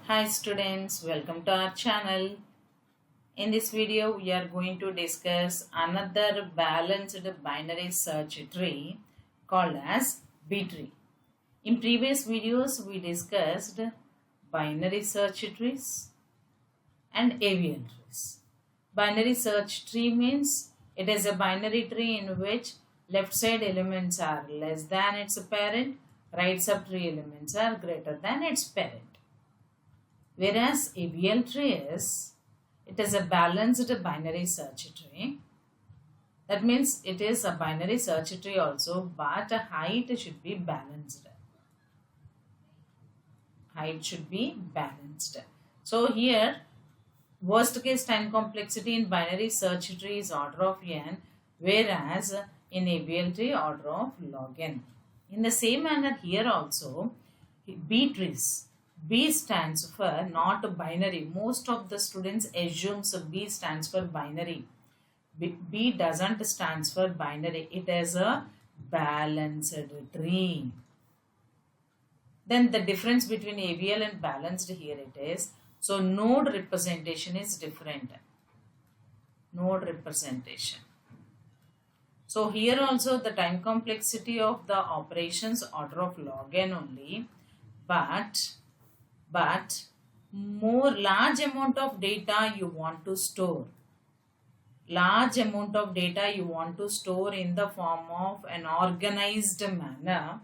Hi students, welcome to our channel. In this video, we are going to discuss another balanced binary search tree called as Btree. In previous videos, we discussed binary search trees and AVL trees. Binary search tree means it is a binary tree in which left side elements are less than its parent, right subtree elements are greater than its parent. Whereas AVL tree it is a balanced binary search tree. That means it is a binary search tree also, but height should be balanced. Height should be balanced. So here, worst case time complexity in binary search tree is order of n, whereas in AVL tree order of log n. In the same manner here also, B trees. B stands for not binary. Most of the students assumes B stands for binary. B doesn't stands for binary. It is a balanced tree. Then the difference between AVL and balanced here it is. So node representation is different. Node representation. So here also the time complexity of the operations order of log n only, but more large amount of data you want to store. Large amount of data you want to store in the form of an organized manner,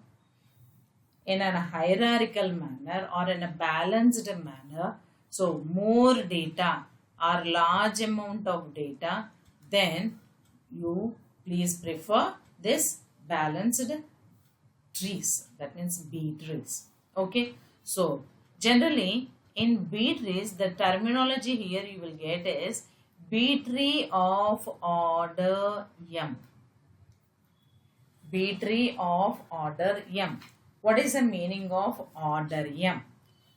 in a hierarchical manner or in a balanced manner. So more data or large amount of data, then you please prefer this balanced trees. That means B trees. Okay. So generally, in B trees, the terminology here you will get is B tree of order M. B tree of order M. What is the meaning of order M?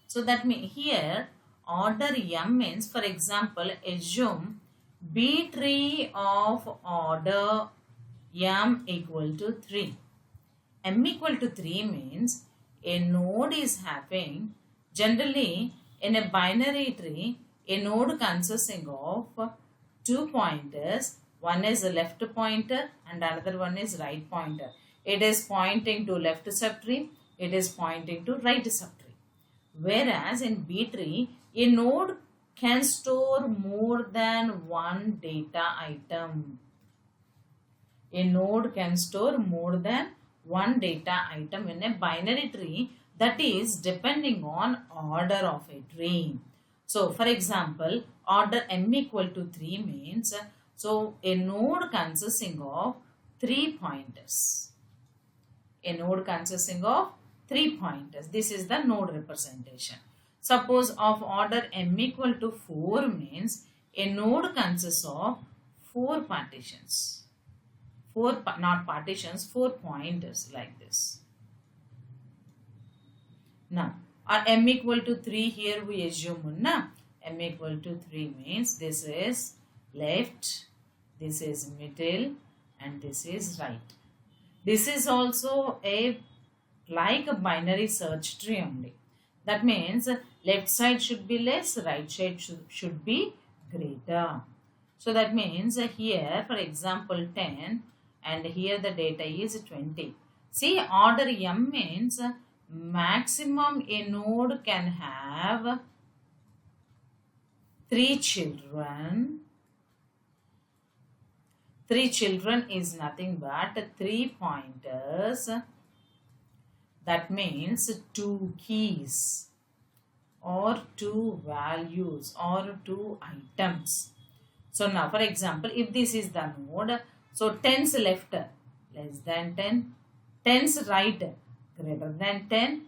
So that means here order M means, for example, assume B tree of order M equal to 3. M equal to 3 means a node is having, generally in a binary tree, a node consisting of 2 pointers. One is a left pointer and another one is right pointer. It is pointing to left subtree, it is pointing to right subtree. Whereas in B tree, a node can store more than one data item. A node can store more than one data item in a binary tree, that is depending on order of a tree. So for example, order M equal to 3 means, so a node consisting of 3 pointers. A node consisting of 3 pointers. This is the node representation. Suppose of order M equal to 4 means a node consists of 4 partitions. 4 pointers like this. Now, our M equal to 3 here we assume na M equal to 3 means this is left, this is middle and this is right. This is also like a binary search tree only. That means left side should be less, right side should be greater. So that means here, for example, 10 and here the data is 20. See, order M means maximum a node can have 3 children. 3 children is nothing but 3 pointers. That means 2 keys or 2 values or 2 items. So now for example, if this is the node, so 10's left less than 10, 10's right greater than 10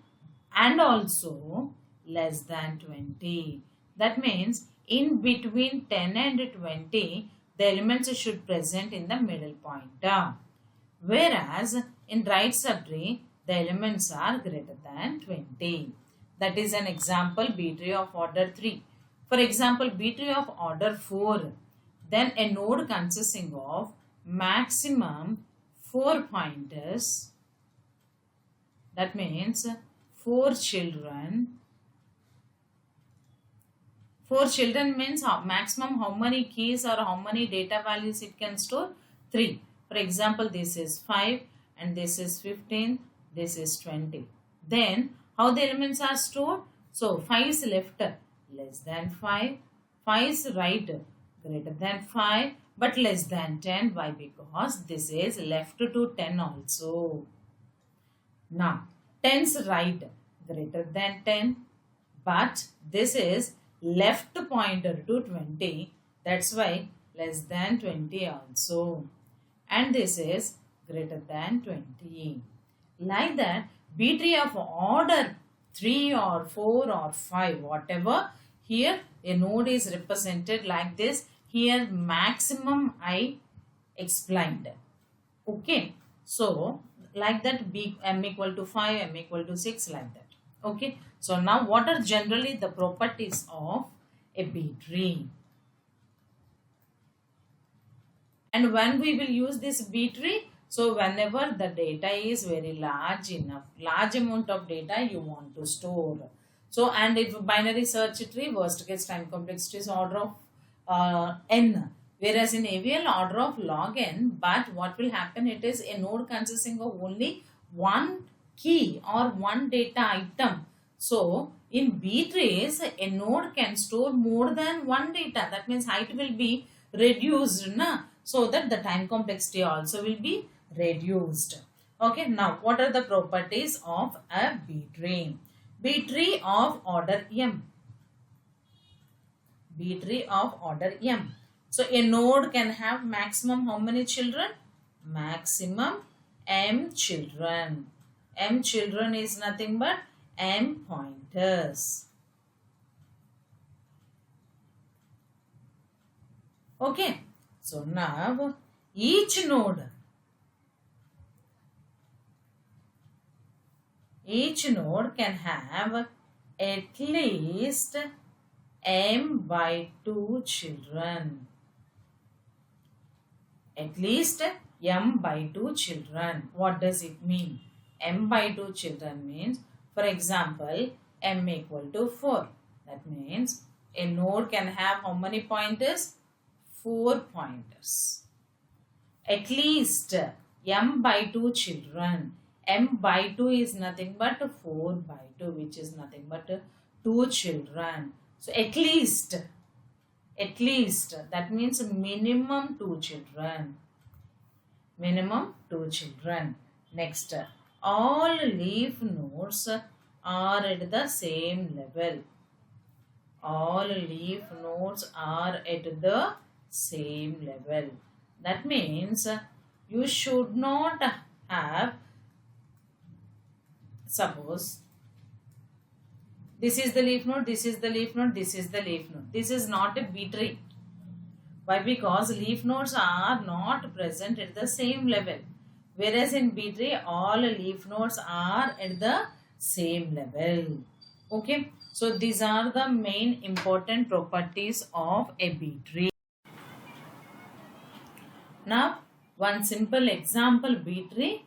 and also less than 20. That means in between 10 and 20, the elements should present in the middle pointer. Whereas in right subtree, the elements are greater than 20. That is an example B tree of order 3. For example, B tree of order 4, then a node consisting of maximum 4 pointers. That means 4 children 4 children means maximum how many keys or how many data values it can store? 3. For example, this is 5 and this is 15, this is 20. Then how the elements are stored? So 5 is left less than 5, 5 is right greater than 5 but less than 10. Why? Because this is left to 10 also. Now 10 is right greater than 10 but this is left pointer to 20, that's why less than 20 also, and this is greater than 20. Like that, Btree of order 3 or 4 or 5 whatever, here a node is represented like this. Here maximum I explained. Okay, so like that, m equal to 5, m equal to 6, like that. Okay, so now what are generally the properties of a Btree? And when we will use this Btree? So whenever the data is very large enough, large amount of data you want to store. So, and if binary search tree, worst case time complexity is order of n, whereas in AVL order of log n, but what will happen, it is a node consisting of only one key or one data item. So in Btrees, a node can store more than one data. That means height will be reduced, so that the time complexity also will be reduced. Okay, now what are the properties of a Btree? Btree of order m. Btree of order m. So a node can have maximum how many children? Maximum m children. M children is nothing but m pointers. Okay, so now each node can have at least m by 2 children. At least m by 2 children. What does it mean? M by 2 children means, for example, m equal to 4. That means a node can have how many pointers? 4 pointers. At least m by 2 children. M by 2 is nothing but 4 by 2, which is nothing but 2 children. So at least, that means minimum 2 children. Minimum 2 children. Next, all leaf nodes are at the same level. All leaf nodes are at the same level. That means you should not have, suppose this is the leaf node, this is the leaf node, this is the leaf node. This is not a Btree. Why? Because leaf nodes are not present at the same level. Whereas in Btree, all leaf nodes are at the same level. Okay. So these are the main important properties of a Btree. Now, one simple example Btree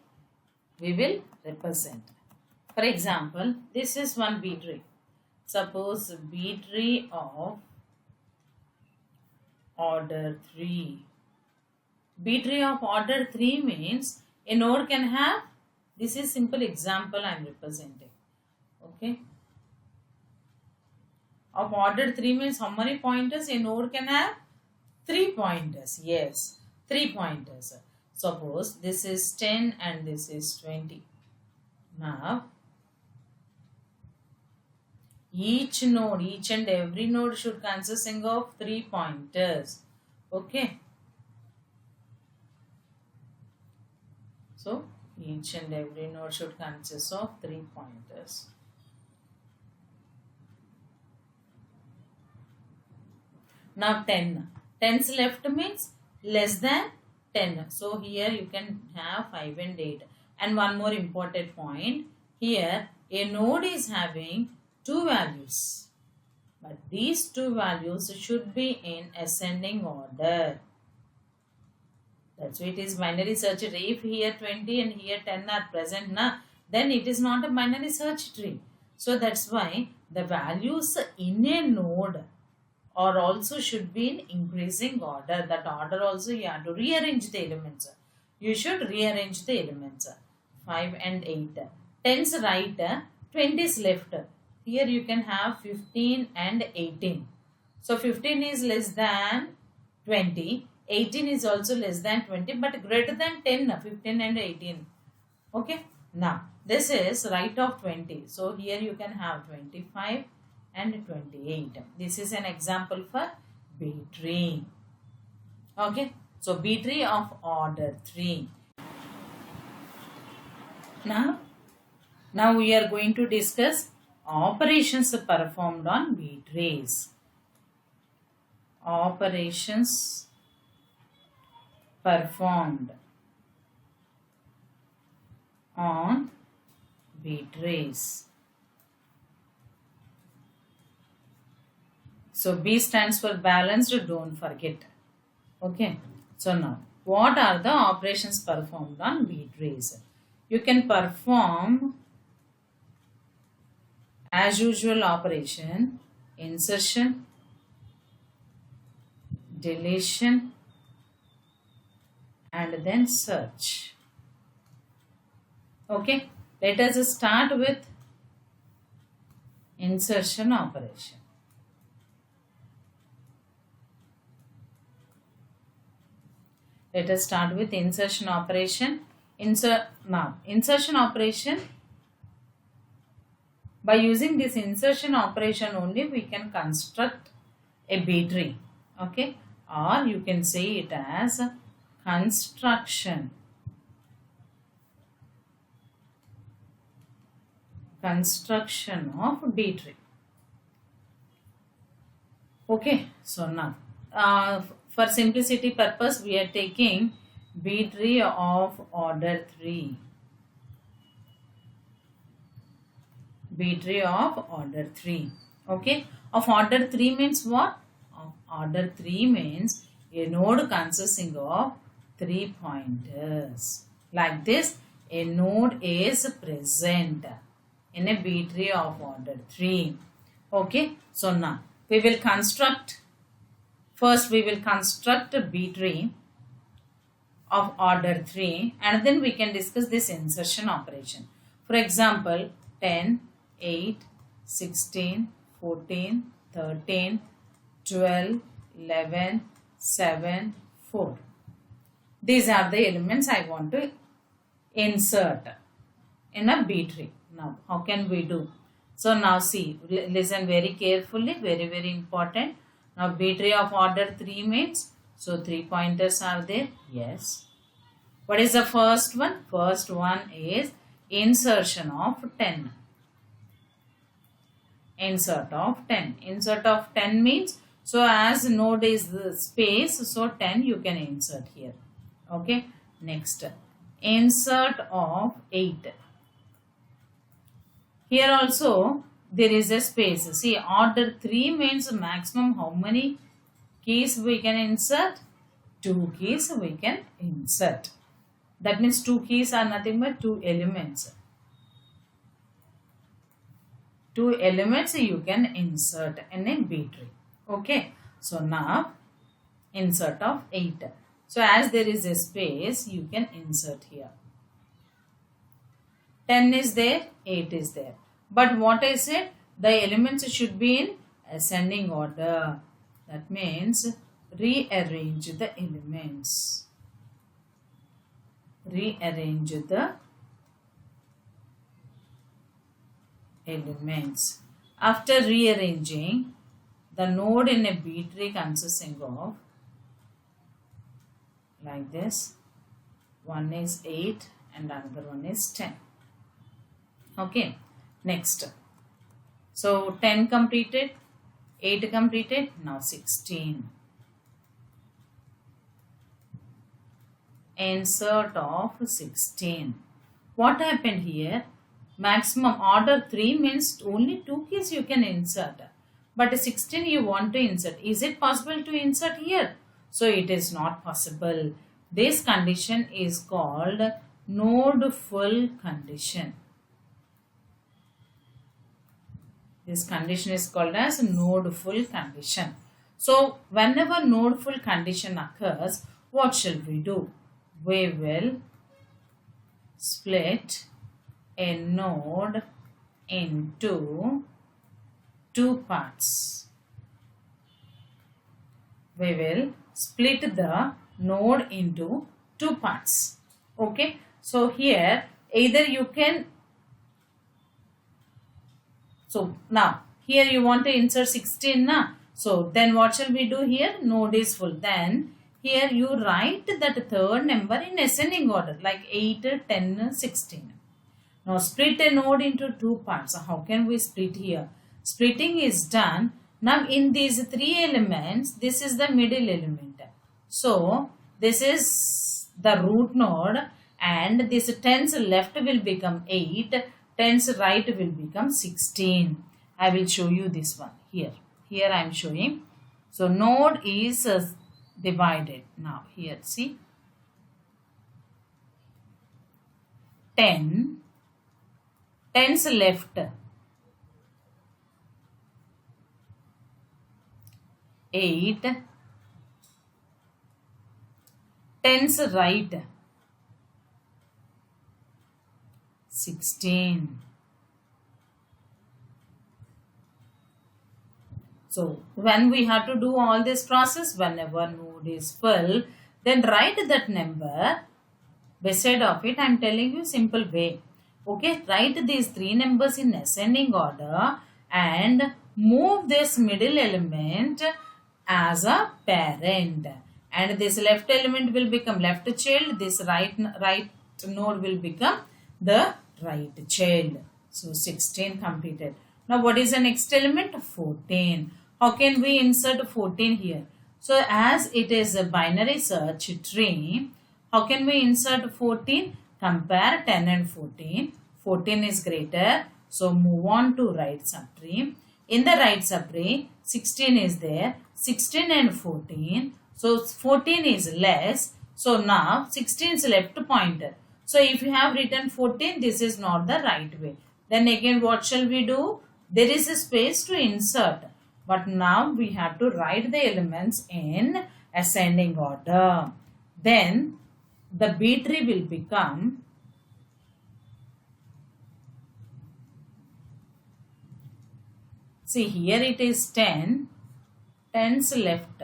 we will represent. For example, this is one Btree. Suppose Btree of order 3. Btree of order 3 means a node can have, this is simple example I am representing. Okay. Of order 3 means how many pointers? A node can have 3 pointers. Yes, 3 pointers. Suppose this is 10 and this is 20. Now, each node, each and every node should consisting of 3 pointers. Okay. So, each and every node should consist of 3 pointers. Now 10. 10's left means less than 10. So here you can have 5 and 8. And one more important point. Here a node is having 2 values. But these 2 values should be in ascending order. That's why it is binary search tree. If here 20 and here 10 are present, then it is not a binary search tree. So that's why the values in a node or also should be in increasing order. That order also you have to rearrange the elements. You should rearrange the elements. 5 and 8. 10's right, 20's left. Here you can have 15 and 18. So 15 is less than 20. 18 is also less than 20 but greater than 10, 15 and 18. Okay. Now this is right of 20. So here you can have 25 and 28. This is an example for Btree. Okay. So Btree of order 3. Now we are going to discuss operations performed on Btrees. Operations performed on Btrees. So B stands for balanced, don't forget. Okay. So now, what are the operations performed on Btrees? You can perform as usual operation, insertion, deletion, and then search. Okay, let us start with insertion operation. Let us start with insertion operation. Insertion operation. By using this insertion operation only, we can construct a Btree. Okay, or you can say it as construction. Construction of Btree. Okay, so now for simplicity purpose, we are taking Btree of order 3. Btree of order 3. Okay, of order 3 means what? Of order 3 means a node consisting of 3 pointers. Like this, a node is present in a Btree of order 3. Okay, so now we will construct. First, we will construct a Btree of order 3 and then we can discuss this insertion operation. For example, 10, 8, 16, 14, 13, 12, 11, 7, 4. These are the elements I want to insert in a Btree. Now, how can we do? So, now see, listen very carefully, very important. Now, Btree of order 3 means, so 3 pointers are there. Yes. What is the first one? First one is insertion of 10. Insert of 10. Insert of 10 means, so as node is the space, so 10 you can insert here. Okay. Next, insert of 8. Here also there is a space. See, order 3 means maximum how many keys we can insert? 2 keys we can insert. That means 2 keys are nothing but 2 elements. 2 elements you can insert in a Btree. Okay. So now insert of 8. So as there is a space, you can insert here. 10 is there, 8 is there. But what I said, the elements should be in ascending order. That means rearrange the elements. Rearrange the elements. After rearranging, the node in a Btree consisting of like this. One is 8 and another one is 10. Okay. Next. So 10 completed, 8 completed, now 16. Insert of 16. What happened here? Maximum order 3 means only 2 keys you can insert. But 16 you want to insert. Is it possible to insert here? So it is not possible. This condition is called node full condition. This condition is called as node full condition. So whenever nodeful condition occurs, what shall we do? We will split a node into two parts. We will split the node into two parts. Okay, so here either you can, so now here you want to insert 16 na, so then what shall we do here? Node is full, then here you write that third number in ascending order like 8, 10, 16. Now split a node into two parts. So how can we split here? Splitting is done. Now in these three elements, this is the middle element. So this is the root node and this 10's left will become 8, 10's right will become 16. I will show you this one here. Here I am showing. So node is divided. Now here see 10, 10's left 8, 10's right 16. So when we have to do all this process, whenever node is full, then write that number beside of it. I am telling you simple way. Okay, write these three numbers in ascending order and move this middle element as a parent. And this left element will become left child. This right node will become the right child. So 16 completed. Now what is the next element? 14. How can we insert 14 here? So as it is a binary search tree, how can we insert 14? Compare 10 and 14. 14 is greater. So move on to right subtree. In the right subtree, 16 is there. 16 and 14. So 14 is less. So now 16 is left pointer. So if you have written 14, this is not the right way. Then again what shall we do? There is a space to insert. But now we have to write the elements in ascending order. Then the Btree will become see here it is 10, 10's left.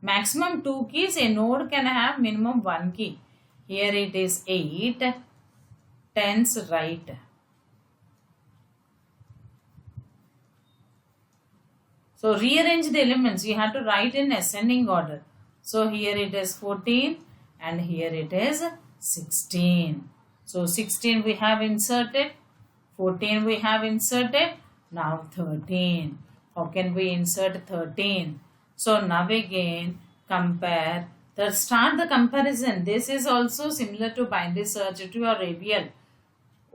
Maximum 2 keys, a node can have minimum 1 key. Here it is 8, 10's right. So rearrange the elements. You have to write in ascending order. So here it is 14 and here it is 16. So 16 we have inserted, 14 we have inserted, now 13. How can we insert 13? So now again compare, start the comparison. This is also similar to binary search tree or ABL.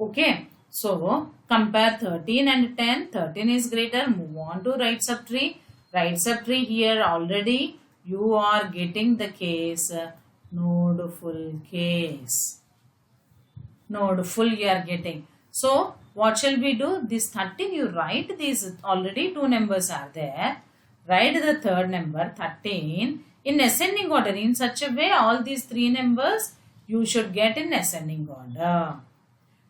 Okay. So compare 13 and 10. 13 is greater. Move on to right subtree. Right subtree here already you are getting the case node full case. Node full you are getting. So what shall we do? This 13 you write, these already two numbers are there. Write the third number 13 in ascending order. In such a way all these three numbers you should get in ascending order.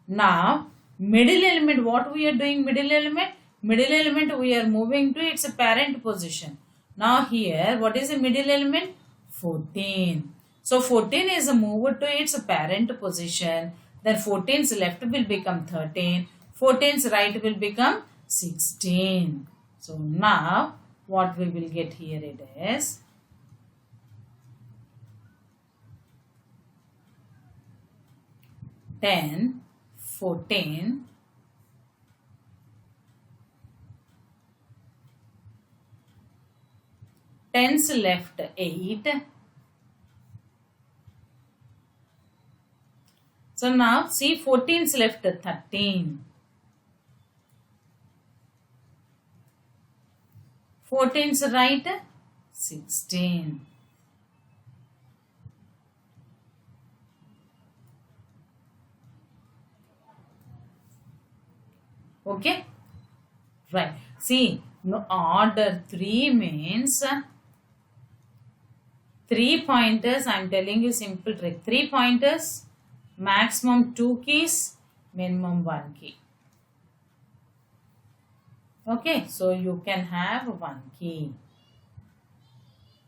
Now middle element, what we are doing middle element? Middle element we are moving to its parent position. Now here what is the middle element? 14. So 14 is moved to its parent position. Then 14's left will become 13. 14's right will become 16. So now what we will get here it is 10, 14, 10's left 8. So now see 14's left 13. 14's right 16. Okay. Right. See, No, order 3 means 3 pointers. I am telling you simple trick. 3 pointers, maximum 2 keys, minimum 1 key. Okay, so you can have 1 key.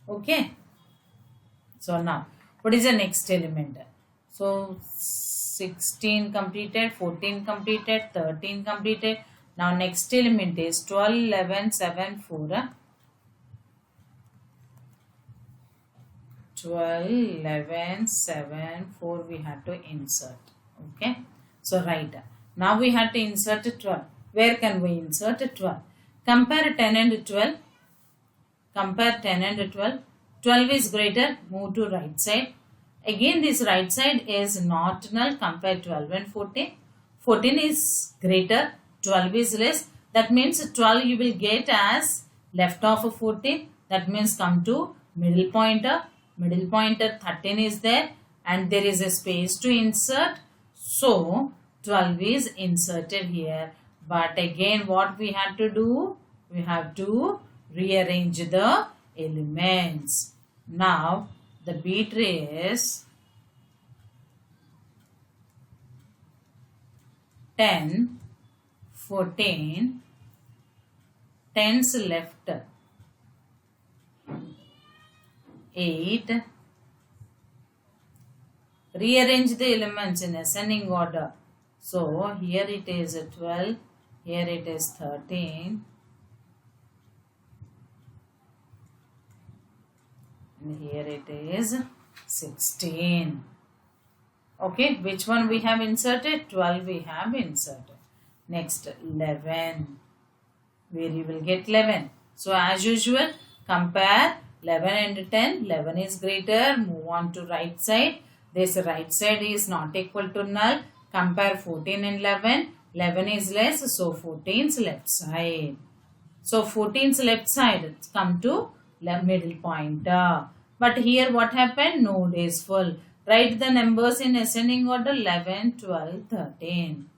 Okay. So now, what is the next element? So 16 completed, 14 completed, 13 completed. Now next element is 12, 11, 7, 4. 12, 11, 7, 4 we have to insert. Okay. So right. Now we have to insert 12. Where can we insert 12? Compare 10 and 12. Compare 10 and 12. 12 is greater, move to right side. Again this right side is not null, compare 12 and 14. 14 is greater, 12 is less. That means 12 you will get as left of 14. That means come to middle pointer. Middle pointer 13 is there and there is a space to insert. So 12 is inserted here. But again what we have to do? We have to rearrange the elements. Now the Btree is 10, 14, 10's left, 8. Rearrange the elements in ascending order. So here it is 12, here it is 13. And here it is 16. Okay, which one we have inserted? 12 we have inserted. Next 11, where you will get 11. So as usual, compare 11 and 10. 11 is greater, move on to right side. This right side is not equal to null. Compare 14 and 11. 11 is less, so 14's left side. So 14's left side come to middle pointer. But here what happened? Node is full. Write the numbers in ascending order 11, 12, 13.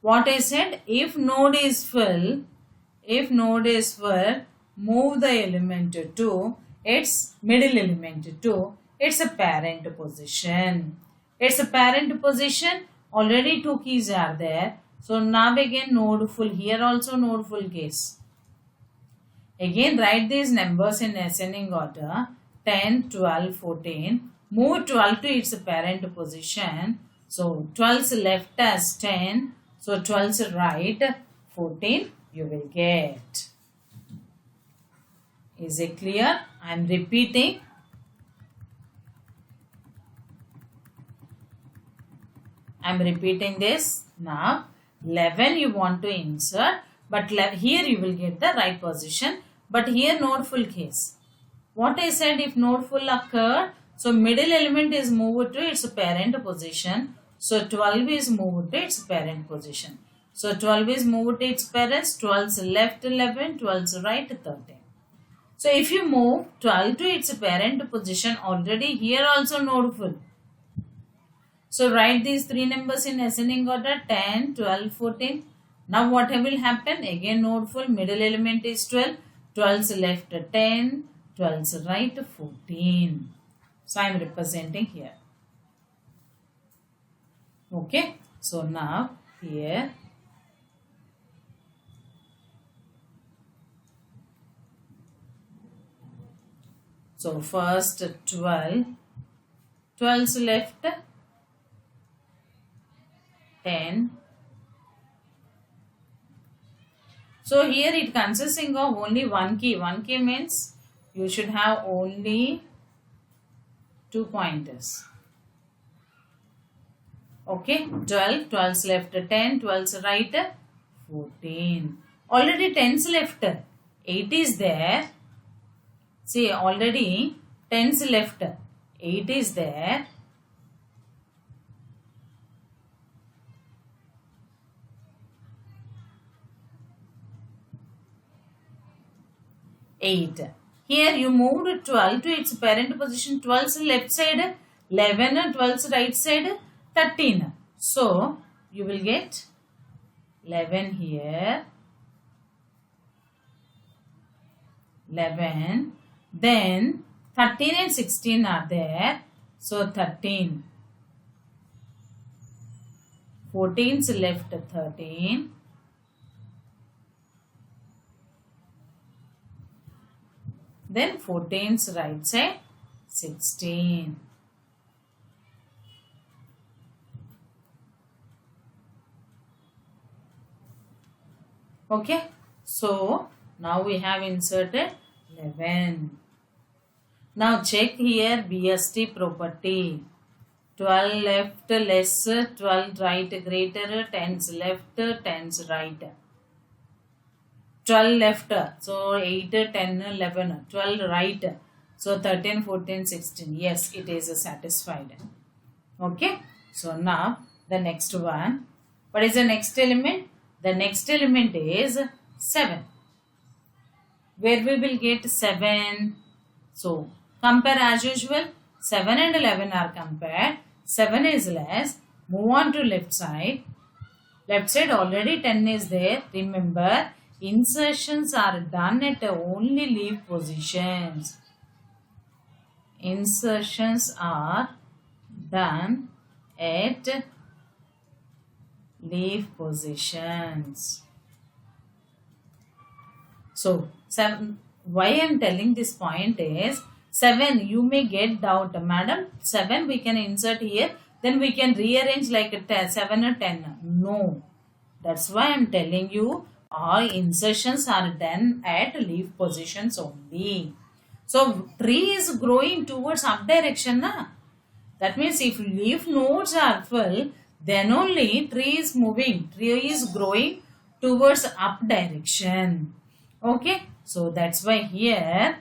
What I said? If node is full, move the element to its middle element to its parent position. Its parent position, already 2 keys are there. So now again node full. Here also node full case. Again write these numbers in ascending order 10, 12, 14. Move 12 to its parent position. So 12's left as 10. So 12's right 14 you will get. Is it clear? I am repeating. I am repeating this. Now 11 you want to insert, but here you will get the right position. But here node full case. What I said, if node full occurred, so middle element is moved to its parent position. So 12 is moved to its parent position. So 12 is moved to its parents. 12's left 11, 12's right 13. So if you move 12 to its parent position, already here also node full. So write these 3 numbers in ascending order 10, 12, 14. Now what will happen? Again node full, middle element is 12. 12's left 10, 12's right 14. So I am representing here. Okay. So now here so first 12, 12's left 10. So here it consisting of only 1 key. 1 key means you should have only 2 pointers. Okay, 12, 12's left 10, 12's right 14. Already 10's left, 8 is there. See, already 10's left, 8 is there. Here you moved 12 to its parent position. 12's left side 11 and 12's right side 13. So you will get 11 here, 11. Then 13 and 16 are there. So 13. 14's left 13. Then 14's right side 16. Okay. So now we have inserted 11. Now check here BST property. 12 left less, 12 right greater, 10's left, 10's right. 12 left, so 8, 10, 11, 12 right, so 13, 14, 16. Yes, it is satisfied. Okay, so now the next one. What is the next element? The next element is 7. Where we will get 7? So compare as usual. 7 and 11 are compared. 7 is less. Move on to left side. Left side already 10 is there. Remember, insertions are done at only leaf positions. Insertions are done at leaf positions. So, why I am telling this point is 7, you may get doubt, madam, 7 we can insert here, then we can rearrange like a 7 or 10. No, that's why I am telling you all insertions are done at leaf positions only. So, tree is growing towards up direction. Na? That means if leaf nodes are full, then only tree is moving, tree is growing towards up direction. Okay, so that's why here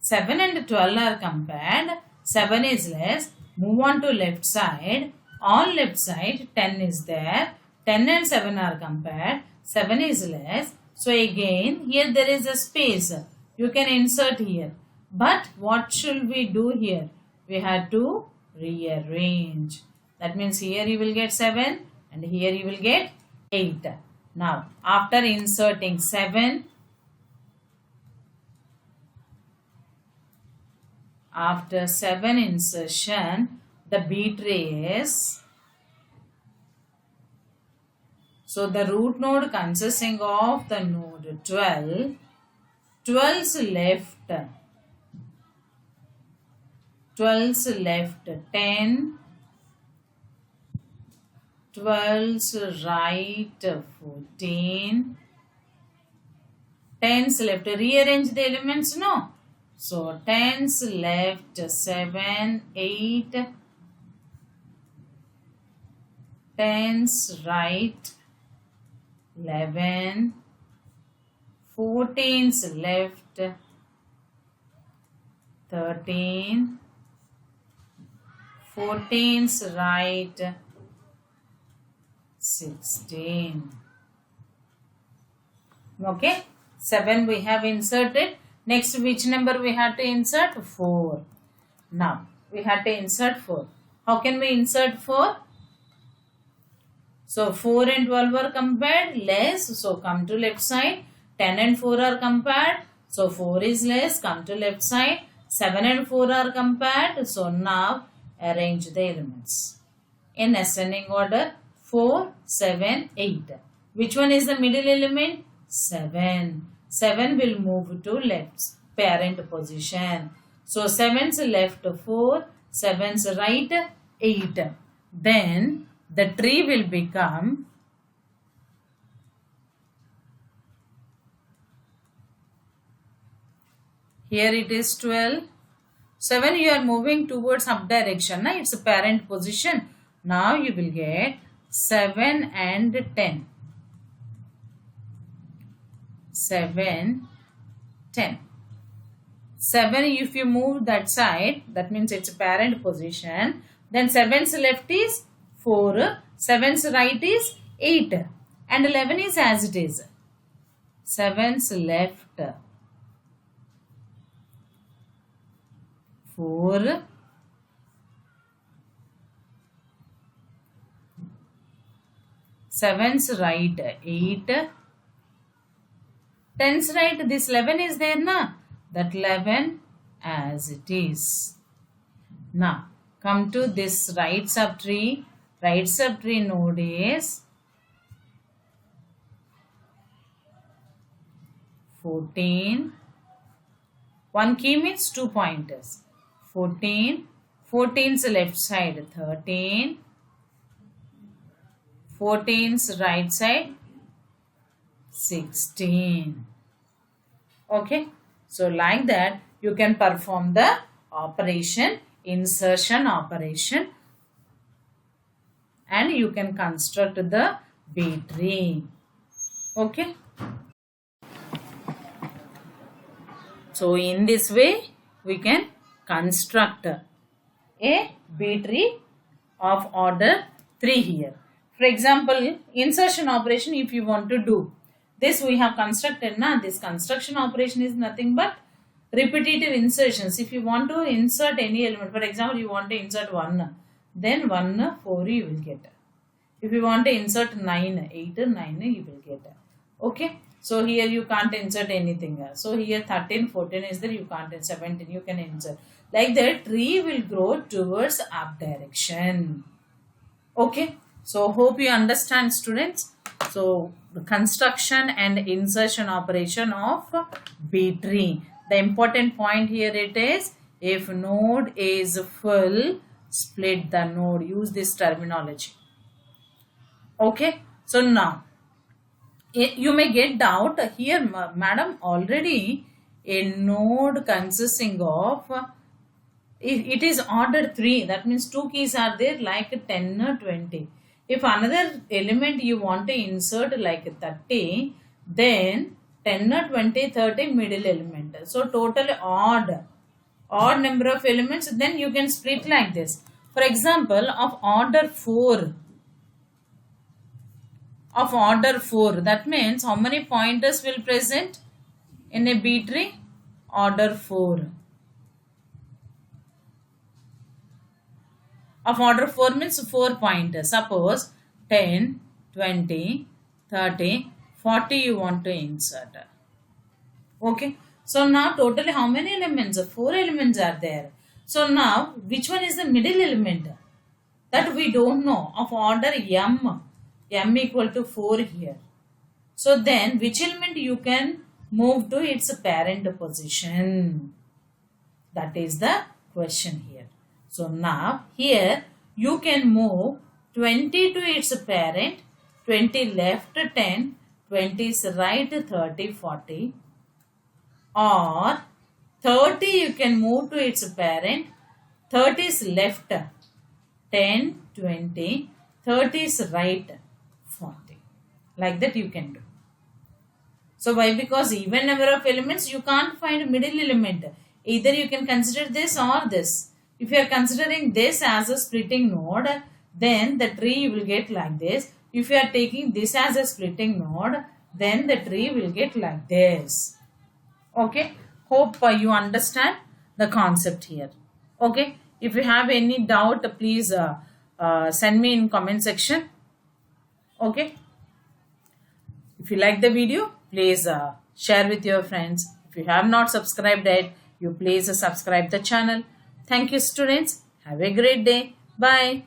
7 and 12 are compared. 7 is less. Move on to left side. On left side 10 is there. 10 and 7 are compared. 7 is less. So again here there is a space. You can insert here. But what should we do here? We have to rearrange. That means here you will get 7 and here you will get 8. Now after inserting 7, after 7 insertion, the Btree is, so the root node consisting of the node 12, 12's left, 12's left 10, 12's right 14, 10's left. Rearrange the elements, no? So 10's left 7, 8, 10's right 11, 14's left 13, 14's right 16. Okay, 7 we have inserted. Next, which number we have to insert? 4. Now, we have to insert 4. How can we insert 4? So, 4 and 12 are compared, less. So, come to left side. 10 and 4 are compared. So, 4 is less, come to left side. 7 and 4 are compared. So, now arrange the elements in ascending order. 4, 7, 8. Which one is the middle element? 7. 7 will move to left parent position. So 7's left 4, 7's right 8. Then the tree will become here it is 12. 7 you are moving towards up direction. Na? It's a parent position. Now you will get 7 and 10. 7, 10. 7 if you move that side, that means it's a parent position. Then 7's left is 4, 7's right is 8 and 11 is as it is. 7's left 4, 7's right 8, Tens, right? This 11 is there, na? That 11 as it is. Now, come to this right subtree. Right subtree node is 14. One key means 2 pointers. 14. 14's left side 13. 14's right side 16. Okay. So like that you can perform the operation, insertion operation, and you can construct the Btree. Okay. So in this way we can construct a Btree of order 3 here. For example, insertion operation, if you want to do this, we have constructed now. This construction operation is nothing but repetitive insertions. If you want to insert any element, for example, you want to insert 1, then 1, 4 you will get. If you want to insert 9, 8, 9 you will get. Okay. So here you can't insert anything. So here 13, 14 is there, you can't insert. 17 you can insert. Like that, tree will grow towards up direction. Okay. So hope you understand, students. So the construction and insertion operation of Btree. The important point here it is, if node is full, split the node. Use this terminology. Okay. So now you may get doubt here, madam, already a node consisting of it is order 3. That means 2 keys are there like 10 or 20. If another element you want to insert like 30, then 10 or 20, 30 middle element. So total odd number of elements, then you can split like this. For example, of order 4, that means how many pointers will present in a Btree? Order 4. Of order 4 means 4 pointers. Suppose 10, 20, 30, 40 you want to insert. Okay. So now totally how many elements? 4 elements are there. So now which one is the middle element? That we don't know. Of order m equal to 4 here. So then which element you can move to its parent position? That is the question here. So now here you can move 20 to its parent, 20 left 10, 20 is right 30, 40, or 30 you can move to its parent, 30 is left 10, 20, 30 is right 40. Like that you can do. So why? Because even number of elements you can't find middle element. Either you can consider this or this. If you are considering this as a splitting node, then the tree will get like this. If you are taking this as a splitting node, then the tree will get like this. Okay. Hope you understand the concept here. Okay. If you have any doubt, please send me in comment section. Okay. If you like the video, please share with your friends. If you have not subscribed yet, you please subscribe the channel. Thank you, students. Have a great day. Bye.